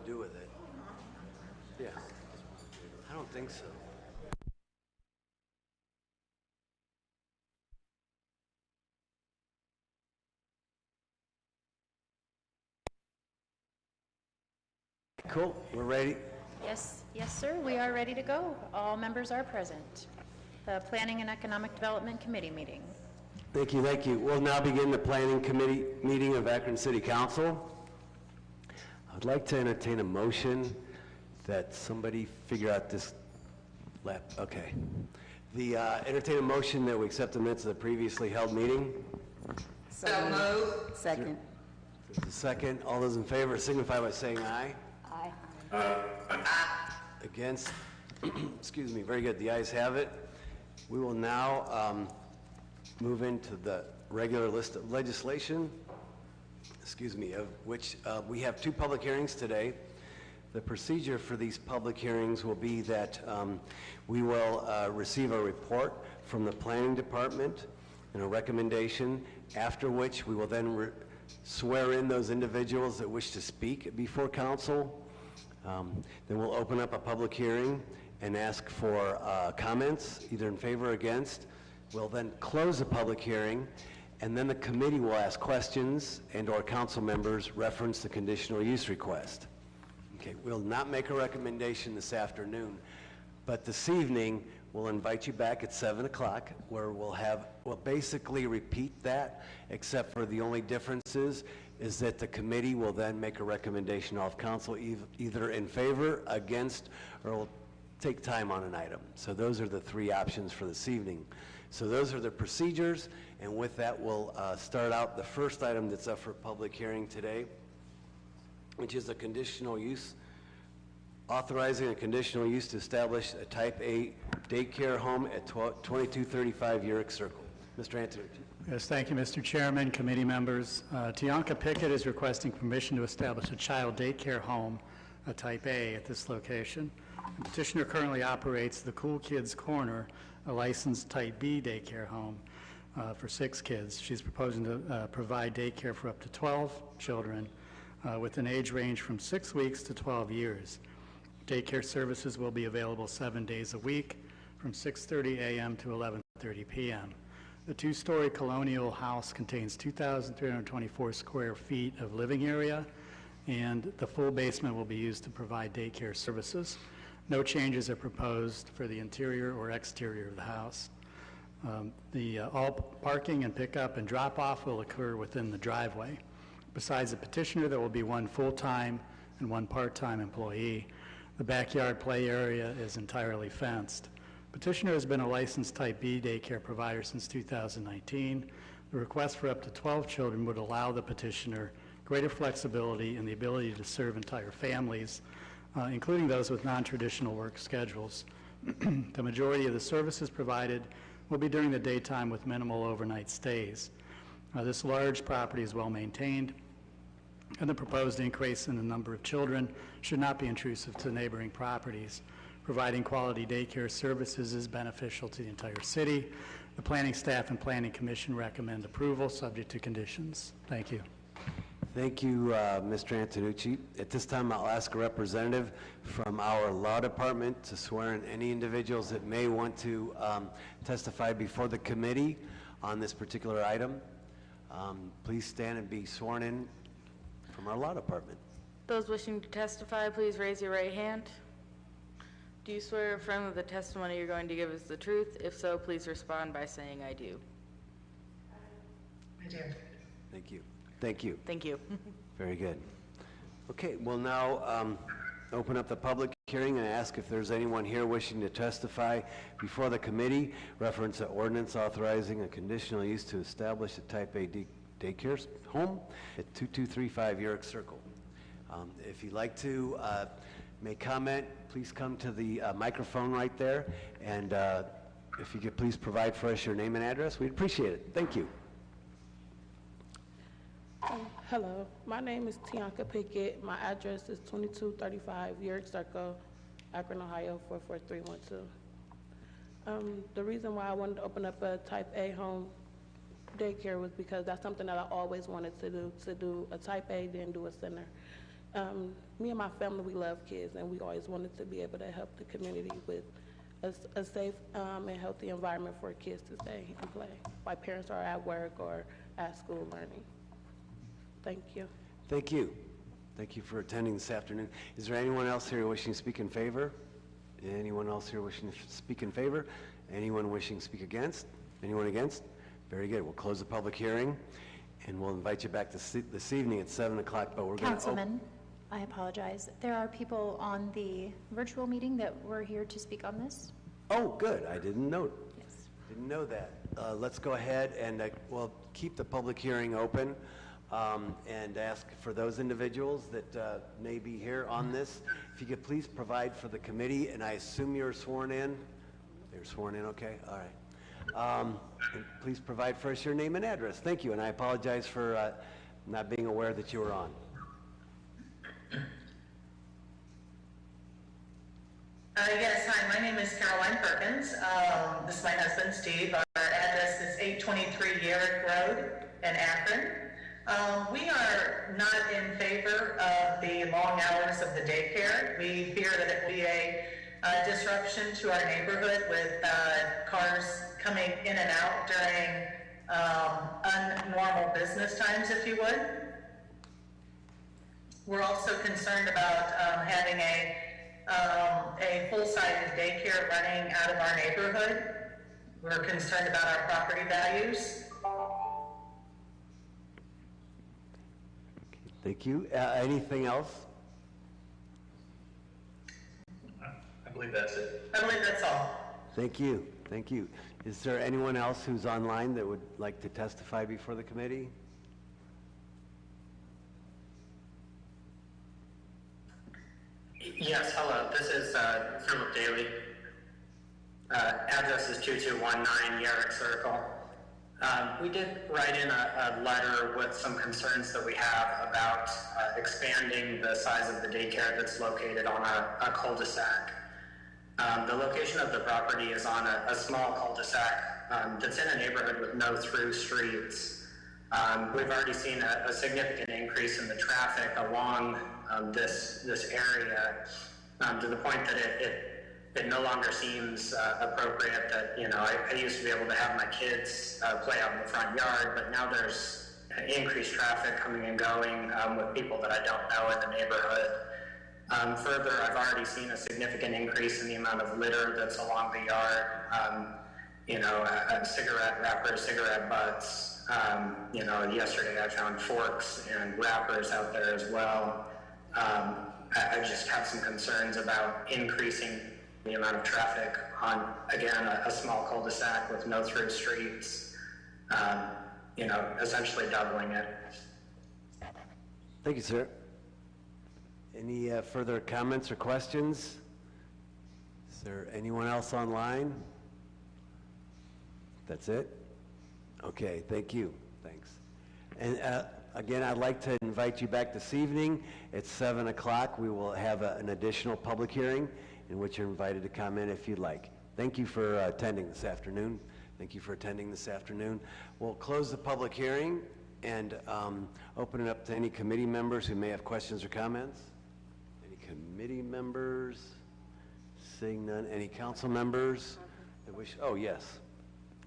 to do with it. Yeah. I don't think so. Cool. We're ready. Yes, sir. We are ready to go. All members are present. The Planning and Economic Development Committee meeting. Thank you, thank you. We'll now begin the Planning Committee meeting of Akron City Council. I'd like to entertain a motion that somebody figure out this okay. Entertain a motion that we accept the minutes of the previously held meeting. So moved. Second. There's a second. All those in favor signify by saying aye. Aye. Against? Excuse me. Very good. The ayes have it. We will now move into the regular list of legislation, of which we have 2 public hearings today. The procedure for these public hearings will be that we will receive a report from the Planning Department and a recommendation, after which we will then swear in those individuals that wish to speak before council. Then we'll open up a public hearing and ask for comments, either in favor or against. We'll then close the public hearing, and then the committee will ask questions and or council members reference the conditional use request. Okay, we'll not make a recommendation this afternoon, but this evening we'll invite you back at 7 o'clock where we'll basically repeat that, except for the only differences is that the committee will then make a recommendation of council either in favor, against, or will take time on an item. So those are the 3 options for this evening. So those are the procedures, and with that we'll start out the first item that's up for public hearing today, which is a conditional use, authorizing a conditional use to establish a Type A daycare home at 2235 Urick Circle. Mr. Antonucci. Yes, thank you, Mr. Chairman, committee members. Tianka Pickett is requesting permission to establish a child daycare home, a Type A, at this location. The petitioner currently operates the Cool Kids Corner, a licensed Type B daycare home for 6 kids. She's proposing to provide daycare for up to 12 children with an age range from 6 weeks to 12 years. Daycare services will be available 7 days a week from 6:30 a.m. to 11:30 p.m. The 2-story colonial house contains 2,324 square feet of living area, and the full basement will be used to provide daycare services. No changes are proposed for the interior or exterior of the house. All parking and pickup and drop-off will occur within the driveway. Besides the petitioner, there will be 1 full-time and 1 part-time employee. The backyard play area is entirely fenced. Petitioner has been a licensed Type B daycare provider since 2019. The request for up to 12 children would allow the petitioner greater flexibility and the ability to serve entire families, including those with non-traditional work schedules. The majority of the services provided will be during the daytime with minimal overnight stays. This large property is well maintained, and the proposed increase in the number of children should not be intrusive to neighboring properties. Providing quality daycare services is beneficial to the entire city. The planning staff and planning commission recommend approval subject to conditions. Thank you. Thank you, Mr. Antonucci. At this time, I'll ask a representative from our law department to swear in any individuals that may want to testify before the committee on this particular item. Please stand and be sworn in from our law department. Those wishing to testify, please raise your right hand. Do you swear or affirm that the testimony you're going to give is the truth? If so, please respond by saying I do. I do. Thank you. Thank you. Thank you. Very good. Okay, we'll now open up the public hearing and ask if there's anyone here wishing to testify before the committee. Reference an ordinance authorizing a conditional use to establish a Type A daycare home at 2235 Urick Circle. If you'd like to make comment, please come to the microphone right there, and if you could please provide for us your name and address, we'd appreciate it. Thank you. Hello, my name is Tianka Pickett. My address is 2235 Urick Circle, Akron, Ohio 44312. The reason why I wanted to open up a Type A home daycare was because that's something that I always wanted to do a Type A, then do a center. Me and my family, we love kids, and we always wanted to be able to help the community with a safe and healthy environment for kids to stay and play while parents are at work or at school learning. Thank you. Thank you. Thank you for attending this afternoon. Is there anyone else here wishing to speak in favor? Anyone else here wishing to speak in favor? Anyone wishing to speak against? Anyone against? Very good. We'll close the public hearing, and we'll invite you back this evening at 7 o'clock, but we're going to... Councilman, I apologize. There are people on the virtual meeting that were here to speak on this. Oh, good. I didn't know. Yes. Didn't know that. Let's go ahead and we'll keep the public hearing open and ask for those individuals that may be here on this, if you could please provide for the committee, and I assume you're sworn in? You're sworn in, okay? All right. And please provide for us your name and address. Thank you, and I apologize for not being aware that you were on. Yes, hi, my name is Caroline Perkins. This is my husband, Steve. Our address is 823 Yerrick Road in Akron. We are not in favor of the long hours of the daycare. We fear that it will be a disruption to our neighborhood with cars coming in and out during unnormal business times, if you would. We're also concerned about having a full-sided daycare running out of our neighborhood. We're concerned about our property values. Thank you. Anything else? I believe that's it. I believe that's all. Thank you. Thank you. Is there anyone else who's online that would like to testify before the committee? Yes, hello. This is Philip Daly. Address is 2219 Yerrick Circle. We did write in a letter with some concerns that we have about expanding the size of the daycare that's located on a cul-de-sac. The location of the property is on a small cul-de-sac that's in a neighborhood with no through streets. We've already seen a significant increase in the traffic along this area to the point that it no longer seems appropriate that, you know, I used to be able to have my kids play out in the front yard, but now there's increased traffic coming and going with people that I don't know in the neighborhood. Further, I've already seen a significant increase in the amount of litter that's along the yard. You know, cigarette wrappers, cigarette butts. You know, yesterday I found forks and wrappers out there as well. I just have some concerns about increasing the amount of traffic on, again, a small cul-de-sac with no through streets, you know, essentially doubling it. Thank you, sir. Any further comments or questions? Is there anyone else online? That's it? Okay, thank you. Thanks. And again, I'd like to invite you back this evening at 7 o'clock. We will have an additional public hearing in which you're invited to comment if you'd like. Thank you for attending this afternoon. Thank you for attending this afternoon. We'll close the public hearing and open it up to any committee members who may have questions or comments. Any committee members? Seeing none. Any council members that wish? Oh, yes.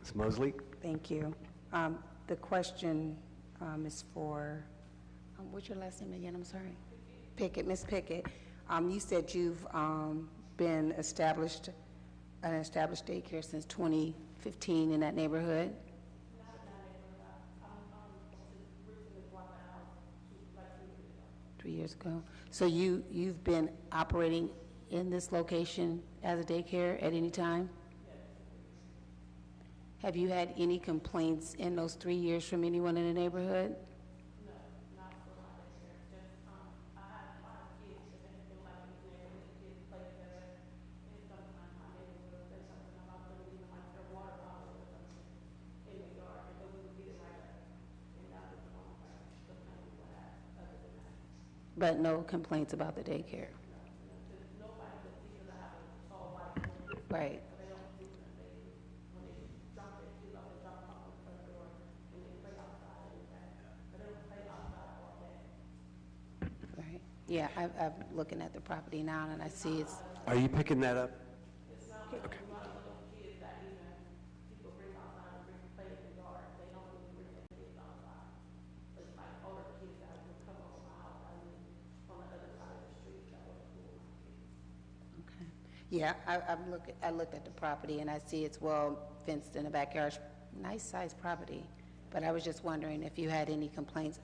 Ms. Mosley? Thank you. The question is for, what's your last name again? I'm sorry. Pickett, Ms. Pickett. You said you've been an established daycare since 2015 in that neighborhood? 3 years ago. So you've been operating in this location as a daycare at any time? Have you had any complaints in those 3 years from anyone in the neighborhood? No, not for my daycare. Just, I have a lot of kids, if anything like in this neighborhood, kids play together. If sometimes my neighbor will say something about them leaving like their water bottle or something in the yard, and then we would get it right up. And that was the one complaint we would have, other than that. But no complaints about the daycare? Nobody but because I have a tall white woman. Right. They don't do them. When they drop their kids off, they drop them off on the front door, and they play outside and that. But they don't play outside all day. Right. Yeah, I'm looking at the property now, and I see it's, Are you picking that up? Okay. Kids that even people bring outside and bring play in the yard, they don't really bring their kids outside. It's like older kids that would come over my house, I live on the other side of the street, that would pull my kids. okay. Yeah, I looked at the property, and I see it's well fenced in the backyard. Nice sized property, but I was just wondering if you had any complaints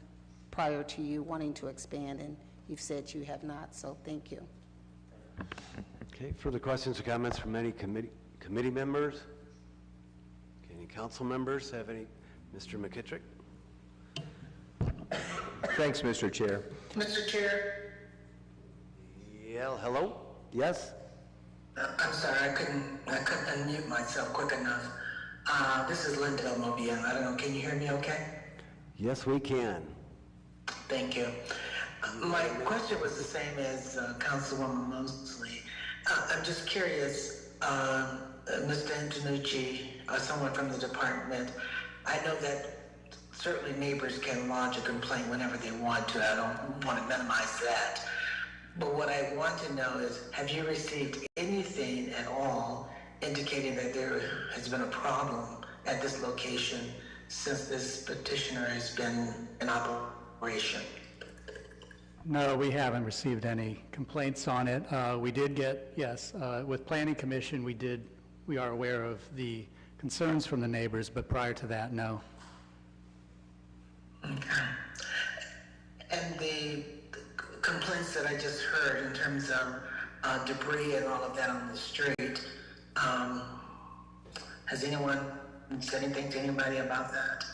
prior to you wanting to expand, and you've said you have not, so thank you. Okay, further questions or comments from any committee members? Okay, any council members have any? Mr. McKittrick? Thanks, Mr. Chair. Mr. Chair, Yeah, hello? Yes? I'm sorry, I couldn't unmute myself quick enough. This is Linda Mobile. I don't know, can you hear me okay? Yes, we can. Thank you. My question was the same as Councilwoman Mosley. I'm just curious, Mr. Antonucci, or someone from the department, I know that certainly neighbors can lodge a complaint whenever they want to. I don't want to minimize that. But what I want to know is, have you received anything at all indicating that there has been a problem at this location since this petitioner has been in operation? No, we haven't received any complaints on it. We did get, yes, with Planning Commission, we are aware of the concerns from the neighbors, but prior to that, no. Okay. And the complaints that I just heard in terms of debris and all of that on the street, has anyone said anything to anybody about that?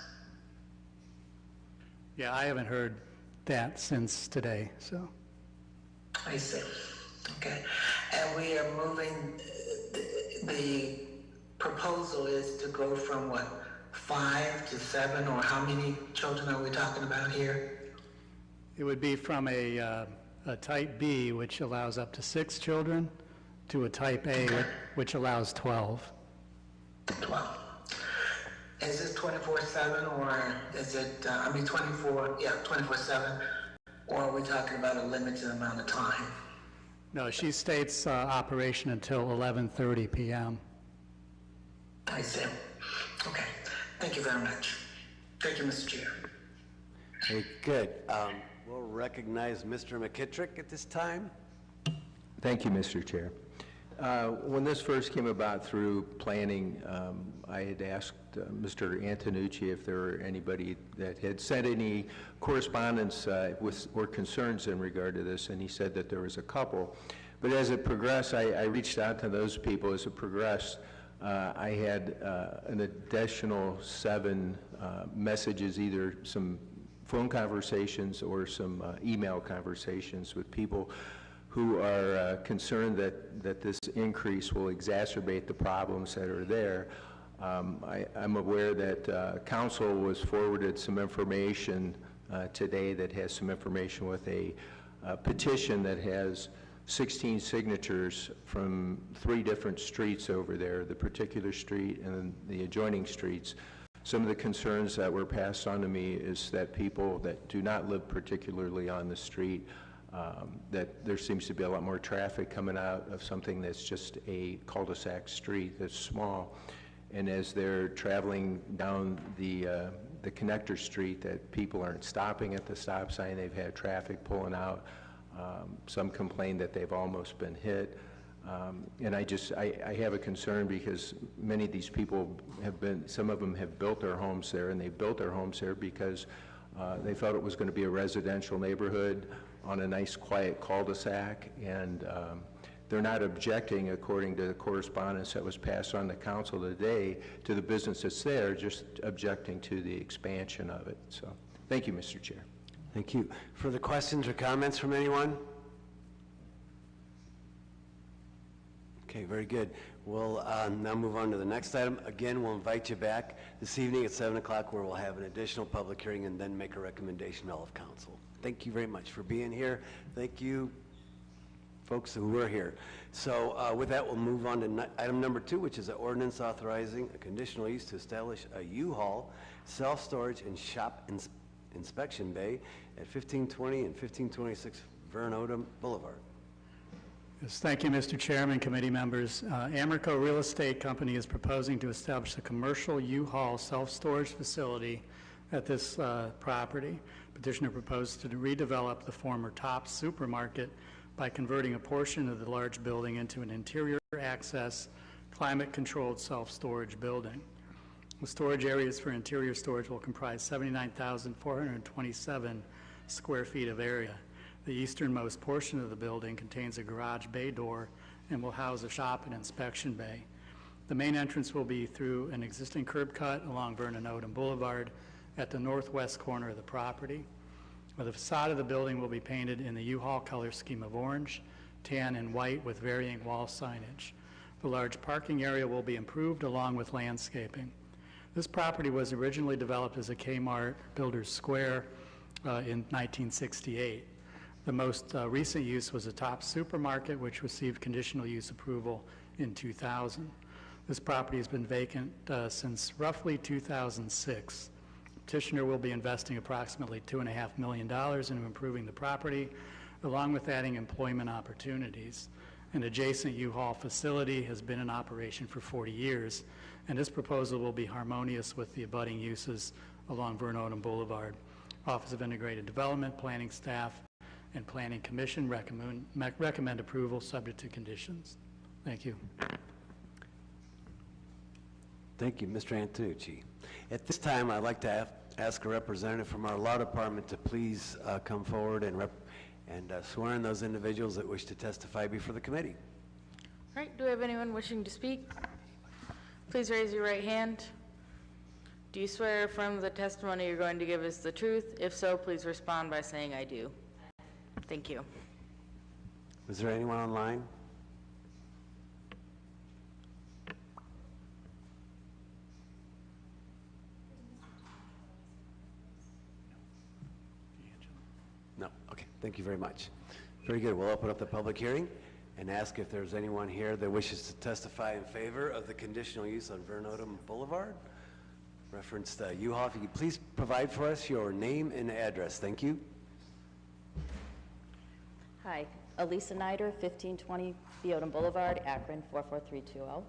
Yeah, I haven't heard that since today, so. I see. Okay. And we are moving, the proposal is to go from what, 5 to 7, or how many children are we talking about here? It would be from a type B, which allows up to 6 children, to a type A, which allows 12. 12. Is this 24/7, or is it, 24/7, or are we talking about a limited amount of time? No, she states operation until 11:30 p.m. I see. Okay. Thank you very much. Thank you, Mr. Chair. Okay, good. We'll recognize Mr. McKittrick at this time. Thank you, Mr. Chair. When this first came about through planning, I had asked Mr. Antonucci if there were anybody that had sent any correspondence or concerns in regard to this, and he said that there was a couple. But as it progressed, I reached out to those people. As it progressed, I had an additional 7 messages, either some phone conversations or some email conversations with people who are concerned that this increase will exacerbate the problems that are there. I'm aware that council was forwarded some information today that has some information with a petition that has 16 signatures from 3 different streets over there, the particular street and the adjoining streets. Some of the concerns that were passed on to me is that people that do not live particularly on the street, that there seems to be a lot more traffic coming out of something that's just a cul-de-sac street that's small. And as they're traveling down the connector street, that people aren't stopping at the stop sign. They've had traffic pulling out. Some complain that they've almost been hit. And I have a concern because many of these people some of them have built their homes there, and they built their homes there because they felt it was going to be a residential neighborhood on a nice quiet cul-de-sac, and they're not objecting, according to the correspondence that was passed on to council today, to the business that's there, just objecting to the expansion of it. So, thank you, Mr. Chair. Thank you. Further questions or comments from anyone? Okay, very good. We'll now move on to the next item. Again, we'll invite you back this evening at 7 o'clock, where we'll have an additional public hearing and then make a recommendation to all of council. Thank you very much for being here. Thank you, folks who were here. So with that, we'll move on to item number 2, which is an ordinance authorizing a conditional use to establish a U-Haul, self-storage, and shop inspection bay at 1520 and 1526 Vern Odom Boulevard. Yes, thank you, Mr. Chairman, committee members. Amerco Real Estate Company is proposing to establish a commercial U-Haul self-storage facility at this property. Petitioner proposed to redevelop the former Tops supermarket by converting a portion of the large building into an interior access, climate-controlled self-storage building. The storage areas for interior storage will comprise 79,427 square feet of area. The easternmost portion of the building contains a garage bay door and will house a shop and inspection bay. The main entrance will be through an existing curb cut along Vernon Odom Boulevard at the northwest corner of the property. The facade of the building will be painted in the U-Haul color scheme of orange, tan, and white with varying wall signage. The large parking area will be improved along with landscaping. This property was originally developed as a Kmart Builders Square in 1968. The most recent use was a Tops supermarket, which received conditional use approval in 2000. This property has been vacant since roughly 2006. Petitioner will be investing approximately $2.5 million in improving the property, along with adding employment opportunities. An adjacent U-Haul facility has been in operation for 40 years, and this proposal will be harmonious with the abutting uses along Vernon Odom Boulevard. Office of Integrated Development, Planning Staff, and Planning Commission recommend approval subject to conditions. Thank you. Thank you, Mr. Antonucci. At this time, I'd like to ask a representative from our law department to please come forward and swear in those individuals that wish to testify before the committee. All right, do we have anyone wishing to speak? Please raise your right hand. Do you swear or affirm the testimony you're going to give is the truth? If so, please respond by saying I do. Thank you. Is there anyone online? No. Okay. Thank you very much. Very good. We'll open up the public hearing and ask if there's anyone here that wishes to testify in favor of the conditional use on Vernon Odom Boulevard. Referenced U-Haul. If you could please provide for us your name and address. Thank you. Hi, Elisa Nider, 1520 Odom Boulevard, Akron, 44320.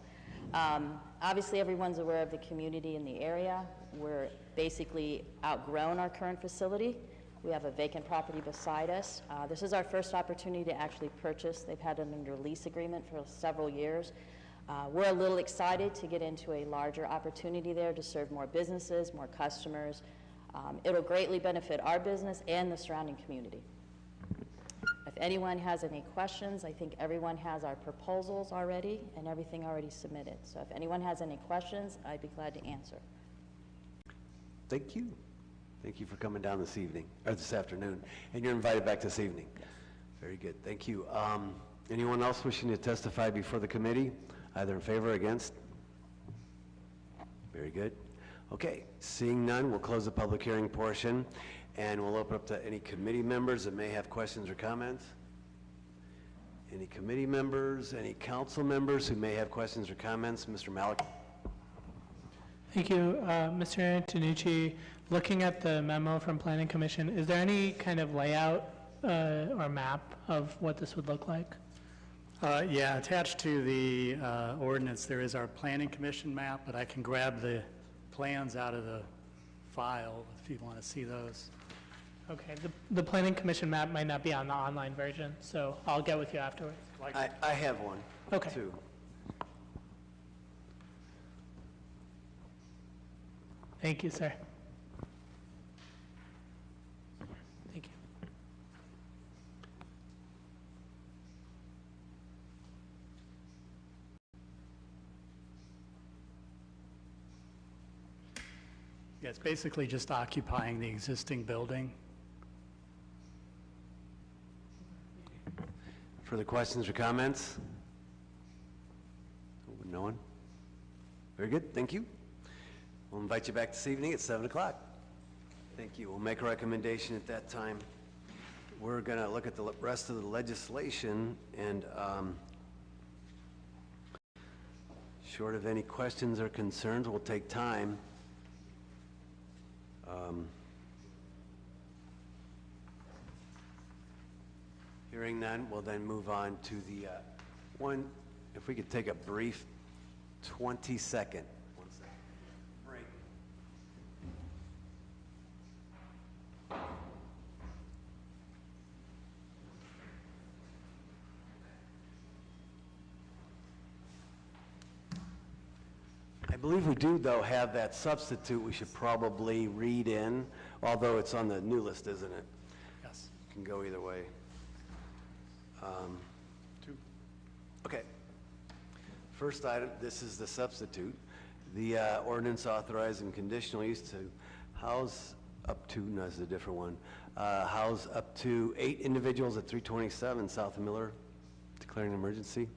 Obviously, everyone's aware of the community in the area. We're basically outgrown our current facility. We have a vacant property beside us. This is our first opportunity to actually purchase. They've had it under lease agreement for several years. We're a little excited to get into a larger opportunity there to serve more businesses, more customers. It'll greatly benefit our business and the surrounding community. If anyone has any questions, I think everyone has our proposals already and everything already submitted. So if anyone has any questions, I'd be glad to answer. Thank you. Thank you for coming down this evening, or this afternoon. And you're invited back this evening. Yes. Very good. Thank you. Anyone else wishing to testify before the committee, either in favor or against? Very good. Okay. Seeing none, we'll close the public hearing portion. And we'll open up to any committee members that may have questions or comments. Any committee members, any council members who may have questions or comments? Mr. Malik. Thank you. Mr. Antonucci, looking at the memo from Planning Commission, is there any kind of layout or map of what this would look like? Yeah, attached to the ordinance, there is our Planning Commission map, but I can grab the plans out of the file if you want to see those. Okay, the Planning Commission map might not be on the online version, so I'll get with you afterwards. I have one, okay. Too. Thank you, sir. Thank you. Yeah, it's basically just occupying the existing building. Further questions or comments? No one? Very good, thank you. We'll invite you back this evening at 7 o'clock. Thank you. We'll make a recommendation at that time. We're going to look at the rest of the legislation, and short of any questions or concerns, we'll take time. Hearing none, we'll then move on to the one, if we could take a brief 20-second break. I believe we do, though, have that substitute we should probably read in, although it's on the new list, isn't it? Yes. Can go either way. Okay. First item, this is the substitute. The ordinance authorizing conditional use to house up to, no, this is a different one, house up to 8 individuals at 327 South Miller, declaring an emergency.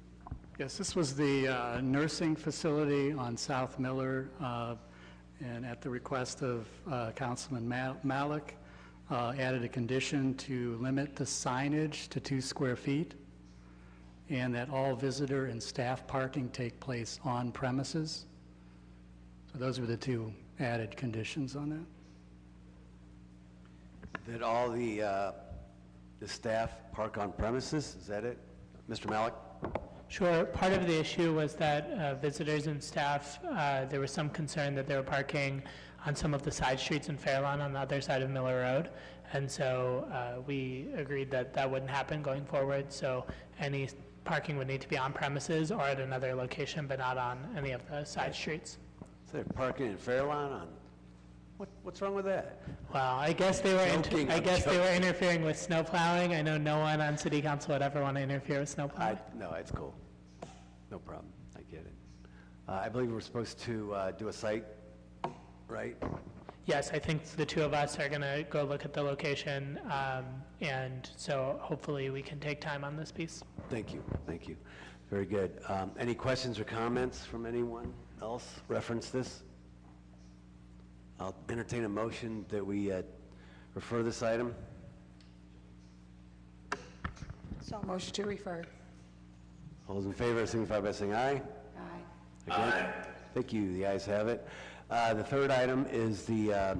Yes, this was the nursing facility on South Miller, and at the request of Councilman Malik, added a condition to limit the signage to 2 square feet, and that all visitor and staff parking take place on premises. So those were the 2 added conditions on that. That all the staff park on premises, is that it? Mr. Malik? Sure. Part of the issue was that visitors and staff, there was some concern that they were parking on some of the side streets in Fairlawn on the other side of Miller Road. And so we agreed that that wouldn't happen going forward. So any parking would need to be on premises or at another location, but not on any of the side streets. So they're parking in Fairlawn on, what's wrong with that? Well, I guess they were Joking, I I'm guess they were joking. interfering with snow plowing. I know no one on city council would ever want to interfere with snow plowing. No, it's cool. No problem. I get it. I believe we're supposed to do a site, right? Yes, I think the 2 of us are going to go look at the location, and so hopefully we can take time on this piece. Thank you. Thank you. Very good. Any questions or comments from anyone else reference this? I'll entertain a motion that we refer this item. So motion to refer. All those in favor signify by saying aye. Aye. Aye. Thank you. The ayes have it. The third item is the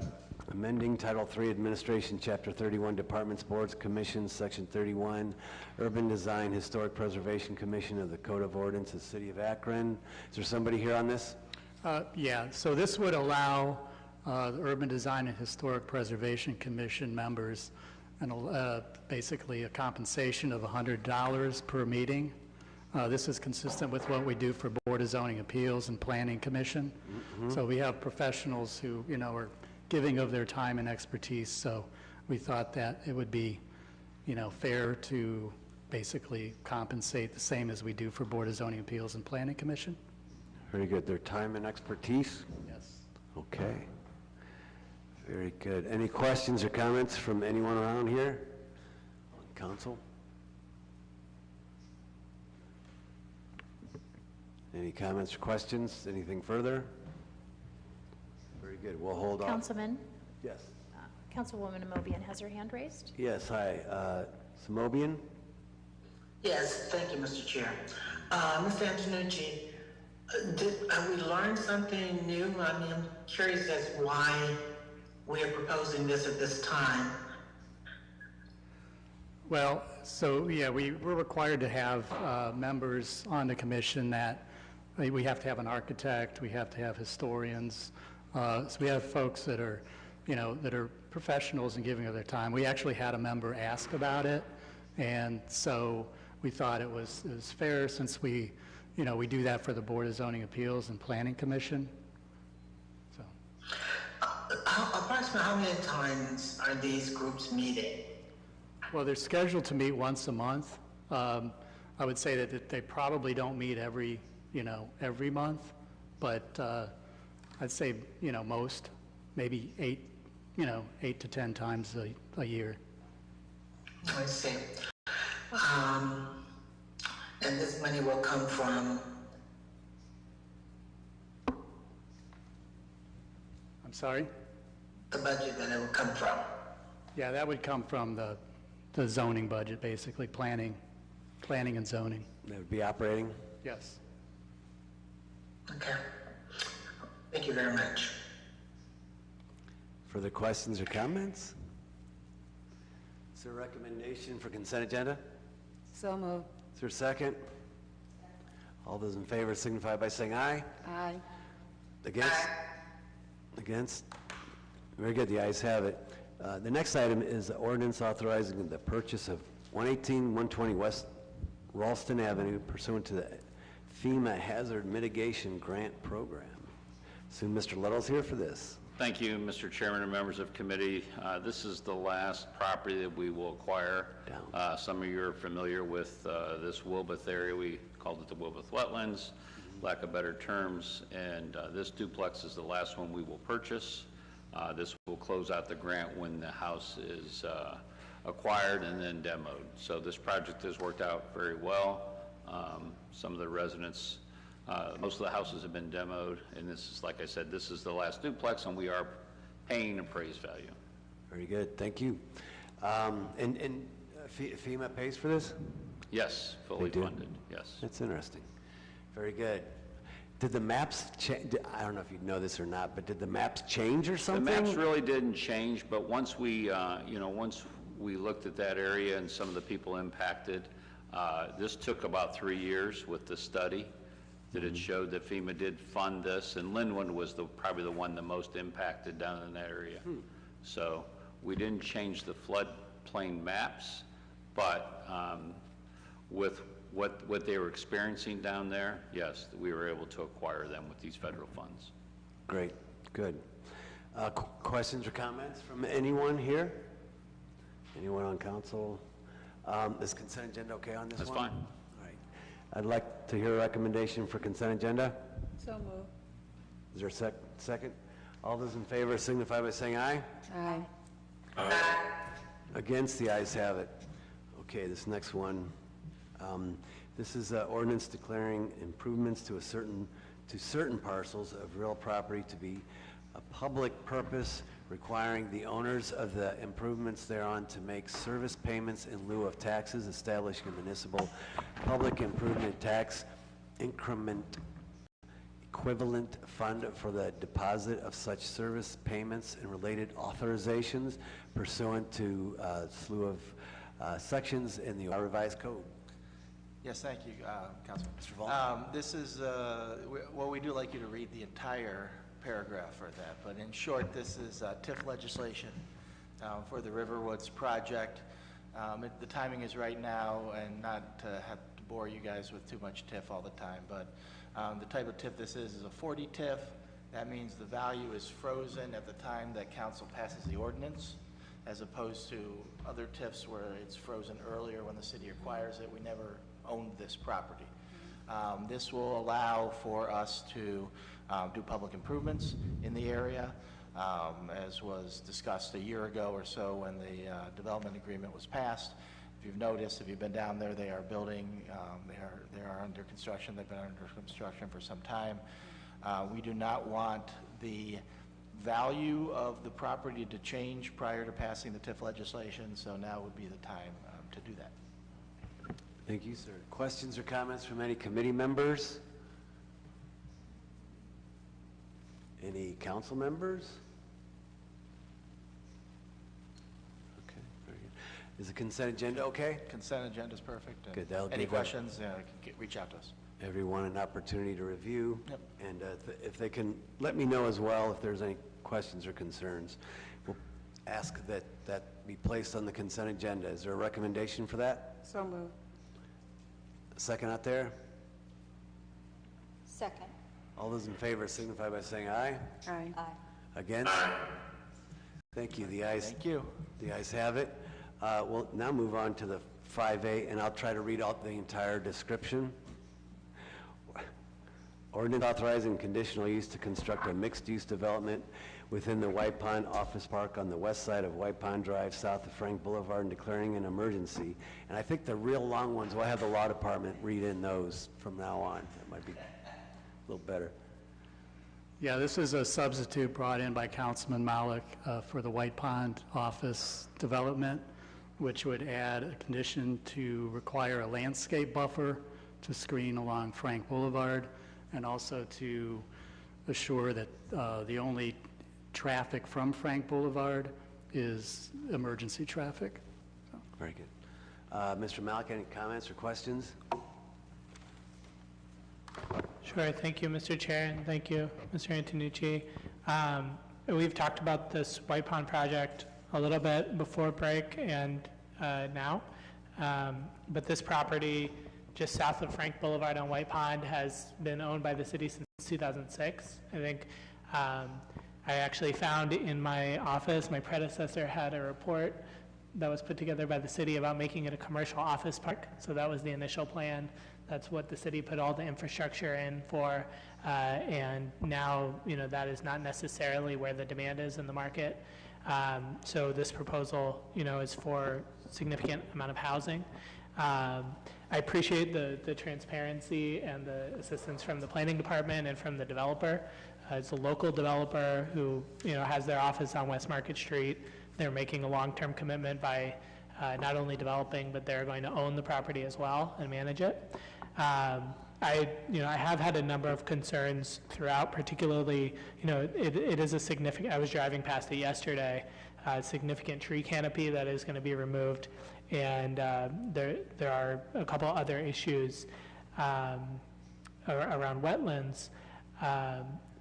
amending Title III Administration, Chapter 31, Departments, Boards, Commissions, Section 31, Urban Design, Historic Preservation Commission of the Code of Ordinances, City of Akron. Is there somebody here on this? Yeah, so this would allow the Urban Design and Historic Preservation Commission members basically a compensation of $100 per meeting. This is consistent with what we do for Board of Zoning Appeals and Planning Commission. So we have professionals who, are giving of their time and expertise, so we thought that it would be, fair to basically compensate the same as we do for Board of Zoning Appeals and Planning Commission. Very good. Their time and expertise? Yes. Okay. Very good. Any questions or comments from anyone around here? Council? Any comments or questions? Anything further? Very good. We'll hold on. Councilman, Yes. Councilwoman Amobian has her hand raised. Yes, hi. Samobian? Yes, thank you, Mr. Chair. Mr. Antonucci, have we learned something new? I mean, I'm curious as why we are proposing this at this time. Well, so, yeah, we're required to have members on the commission that, we have to have an architect, we have to have historians. So we have folks that are, that are professionals in giving of their time. We actually had a member ask about it, and so we thought it was fair since we do that for the Board of Zoning Appeals and Planning Commission. So. Approximately how many times are these groups meeting? Well, they're scheduled to meet once a month. I would say that they probably don't meet every month, but I'd say, most, maybe 8 to 10 times a year. I see. And this money will come from? I'm sorry? The budget that it will come from? Yeah, that would come from the zoning budget, basically, planning and zoning. That would be operating? Yes. Okay. Thank you very much. Further questions or comments? Is there a recommendation for consent agenda? So moved. Is there a second? All those in favor signify by saying aye. Aye. Against? Against? Very good, the ayes have it. The next item is the ordinance authorizing the purchase of 118-120 West Ralston Avenue pursuant to the FEMA Hazard Mitigation Grant Program. Soon Mr. Little's here for this. Thank you, Mr. Chairman and members of committee. This is the last property that we will acquire. Some of you are familiar with this Wilbeth area. We called it the Wilbeth Wetlands, lack of better terms, and this duplex is the last one we will purchase. This will close out the grant when the house is acquired and then demoed. So this project has worked out very well. Some of the residents, most of the houses have been demoed, and this is, like I said, this is the last duplex, and we are paying appraised value. Very good, thank you. And FEMA pays for this? Yes, fully funded, yes. That's interesting. Very good. Did the maps change? I don't know if you know this or not, but did the maps change or something? The maps really didn't change, but once we, once we looked at that area and some of the people impacted, this took about 3 years with the study that it showed that FEMA did fund this, and Linwood was probably the one the most impacted down in that area. So we didn't change the floodplain maps, but with what they were experiencing down there, yes, we were able to acquire them with these federal funds. Great, good. Questions or comments from anyone here? Anyone on council? Is consent agenda okay on this one? That's fine. All right. I'd like to hear a recommendation for consent agenda. So moved. Is there a second? All those in favor signify by saying aye. Aye. Against, the ayes have it. Okay, this next one. This is ordinance declaring improvements to certain parcels of real property to be a public purpose, requiring the owners of the improvements thereon to make service payments in lieu of taxes, establishing a municipal public improvement tax increment equivalent fund for the deposit of such service payments and related authorizations pursuant to a slew of sections in the revised code. Yes, thank you, Councilman. Mr. Vaughn? This is, well, we do like you to read the entire paragraph for that, but in short, this is Tiff legislation for the Riverwoods project. The timing is right now, and not to have to bore you guys with too much Tiff all the time, but the type of Tiff this is a 40 Tiff. That means the value is frozen at the time that council passes the ordinance, as opposed to other TIFs where it's frozen earlier when the city acquires it. We never owned this property. This will allow for us to do public improvements in the area, as was discussed a year ago or so when the development agreement was passed. If you've noticed, if you've been down there, they are building, they are under construction. They've been under construction for some time. We do not want the value of the property to change prior to passing the TIF legislation, so now would be the time to do that. Thank you, sir. Questions or comments from any committee members? Any council members? Okay, very good. Is the consent agenda okay? Consent agenda is perfect. Good. That'll Any give questions, reach out to us. everyone an opportunity to review. Yep. And if they can, let me know as well if there's any questions or concerns. We'll ask that that be placed on the consent agenda. Is there a recommendation for that? So moved. Second out there? Second. All those in favor signify by saying aye. Aye. Aye. Against? Thank you. The ayes. Thank you. The ayes have it. We'll now move on to the 5A, and I'll try to read out the entire description. Ordinance authorizing conditional use to construct a mixed-use development within the White Pond Office Park on the west side of White Pond Drive, south of Frank Boulevard, and declaring an emergency. And I think the real long ones, we'll have the law department read in those from now on. That might be a little better. Yeah, this is a substitute brought in by Councilman Malik for the White Pond office development, which would add a condition to require a landscape buffer to screen along Frank Boulevard, and also to assure that the only traffic from Frank Boulevard is emergency traffic. So. Very good. Mr. Malik, any comments or questions? Sure. Thank you, Mr. Chair, and thank you, Mr. Antonucci. We've talked about this White Pond project a little bit before break and now, but this property just south of Frank Boulevard on White Pond has been owned by the city since 2006. I think I actually found in my office, my predecessor had a report that was put together by the city about making it a commercial office park. So that was the initial plan. That's what the city put all the infrastructure in for. And now, that is not necessarily where the demand is in the market. So this proposal, is for significant amount of housing. I appreciate the transparency and the assistance from the planning department and from the developer. It's a local developer who, has their office on West Market Street. They're making a long-term commitment by not only developing, but they're going to own the property as well and manage it. I have had a number of concerns throughout, particularly, it is a significant, I was driving past it yesterday, significant tree canopy that is going to be removed, and there are a couple other issues around wetlands.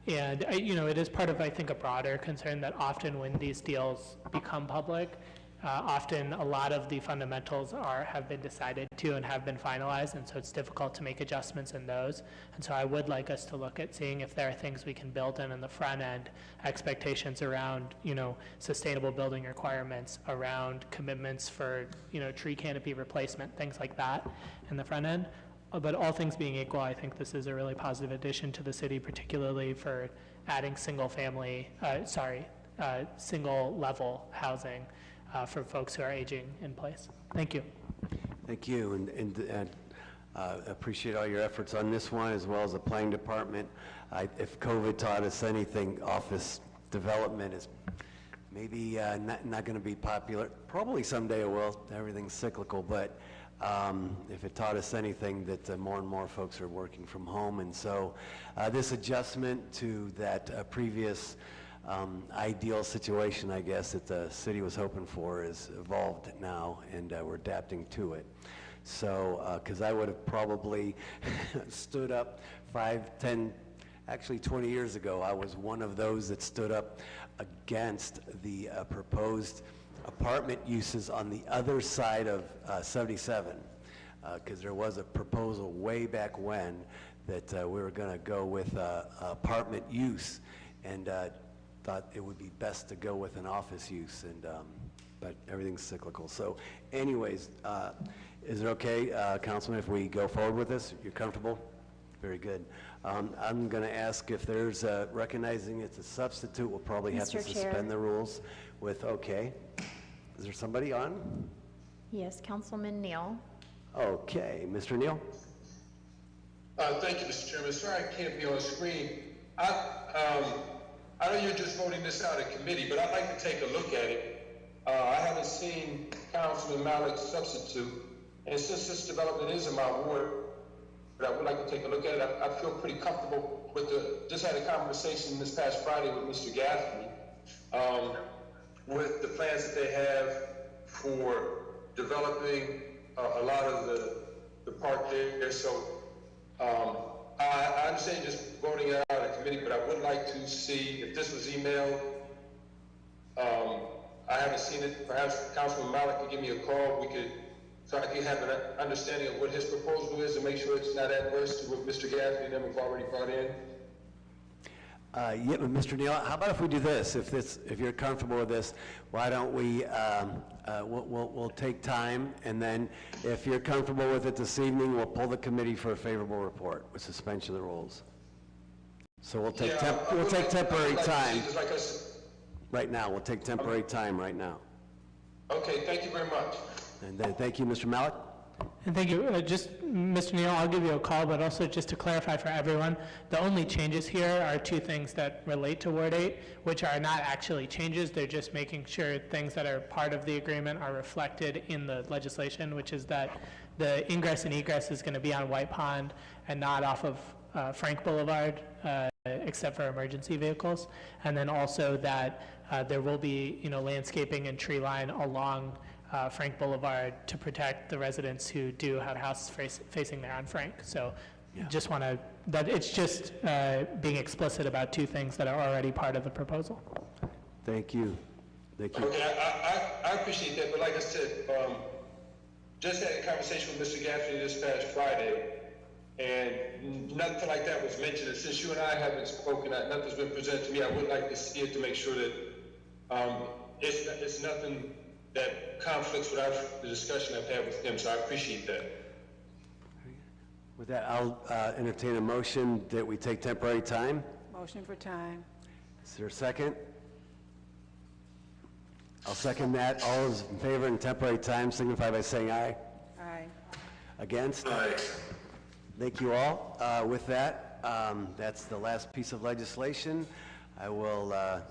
And, it is part of, I think, a broader concern that often when these deals become public, often a lot of the fundamentals have been decided to and have been finalized, and so it's difficult to make adjustments in those. And so I would like us to look at seeing if there are things we can build in the front end, expectations around, sustainable building requirements, around commitments for, tree canopy replacement, things like that in the front end. But all things being equal, I think this is a really positive addition to the city, particularly for adding single level housing for folks who are aging in place. Thank you. Thank you, and appreciate all your efforts on this one, as well as the planning department. If COVID taught us anything, office development is maybe not going to be popular. Probably someday it will. Everything's cyclical, but if it taught us anything, that more and more folks are working from home, and so this adjustment to that previous ideal situation, I guess, that the city was hoping for is evolved now, and we're adapting to it. So, because I would have probably stood up 5, 10, actually 20 years ago, I was one of those that stood up against the proposed apartment uses on the other side of 77, because there was a proposal way back when that we were going to go with apartment use, and thought it would be best to go with an office use, and but everything's cyclical. So anyways, is it okay, Councilman, if we go forward with this? You're comfortable? Very good. I'm going to ask if there's recognizing it's a substitute, we'll probably have to suspend the rules with, okay. Is there somebody on? Yes, Councilman Neal. Okay, Mr. Neal. Thank you, Mr. Chairman. Sorry I can't be on the screen. I know you're just voting this out of committee, but I'd like to take a look at it. I haven't seen Councilman Malik's substitute, and since this development is in my ward, but I would like to take a look at it. I feel pretty comfortable with just had a conversation this past Friday with Mr. Gaffney, with the plans that they have for developing a lot of the park there. So I understand just voting it out of committee, but I would like to see if this was emailed. I haven't seen it. Perhaps Councilman Malik could give me a call. So I can have an understanding of what his proposal is and make sure it's not adverse to what Mr. Gaffney and them have already brought in. Yeah, but Mr. Neal, how about if we do this? If you're comfortable with this, why don't we, we'll take time, and then if you're comfortable with it this evening, we'll pull the committee for a favorable report with suspension of the rules. So we'll take temporary time. Like I said, right now, we'll take temporary time right now. Okay, thank you very much. And then thank you, Mr. Malik. And thank you. Just, Mr. Neal, I'll give you a call, but also just to clarify for everyone, the only changes here are two things that relate to Ward 8, which are not actually changes. They're just making sure things that are part of the agreement are reflected in the legislation, which is that the ingress and egress is going to be on White Pond and not off of Frank Boulevard, except for emergency vehicles. And then also that there will be, landscaping and tree line along Frank Boulevard to protect the residents who do have houses facing there on Frank. So just want to, that it's just being explicit about two things that are already part of the proposal. Thank you. Thank you. Okay, I appreciate that, but like I said, just had a conversation with Mr. Gaffney this past Friday, and nothing like that was mentioned. And since you and I haven't spoken, nothing's been presented to me. I would like to see it to make sure that it's nothing that conflicts with the discussion I've had with him, so I appreciate that. With that, I'll entertain a motion that we take temporary time. Motion for time. Is there a second? I'll second that. All those in favor in temporary time signify by saying aye. Aye. Against? Aye. Thank you all. With that, that's the last piece of legislation. I will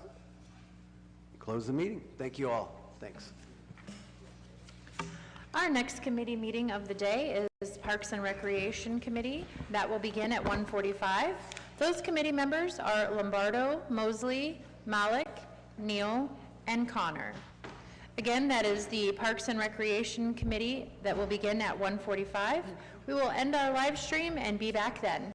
close the meeting. Thank you all. Thanks. Our next committee meeting of the day is Parks and Recreation Committee. That will begin at 1:45. Those committee members are Lombardo, Mosley, Malik, Neal, and Connor. Again, that is the Parks and Recreation Committee that will begin at 1:45. We will end our live stream and be back then.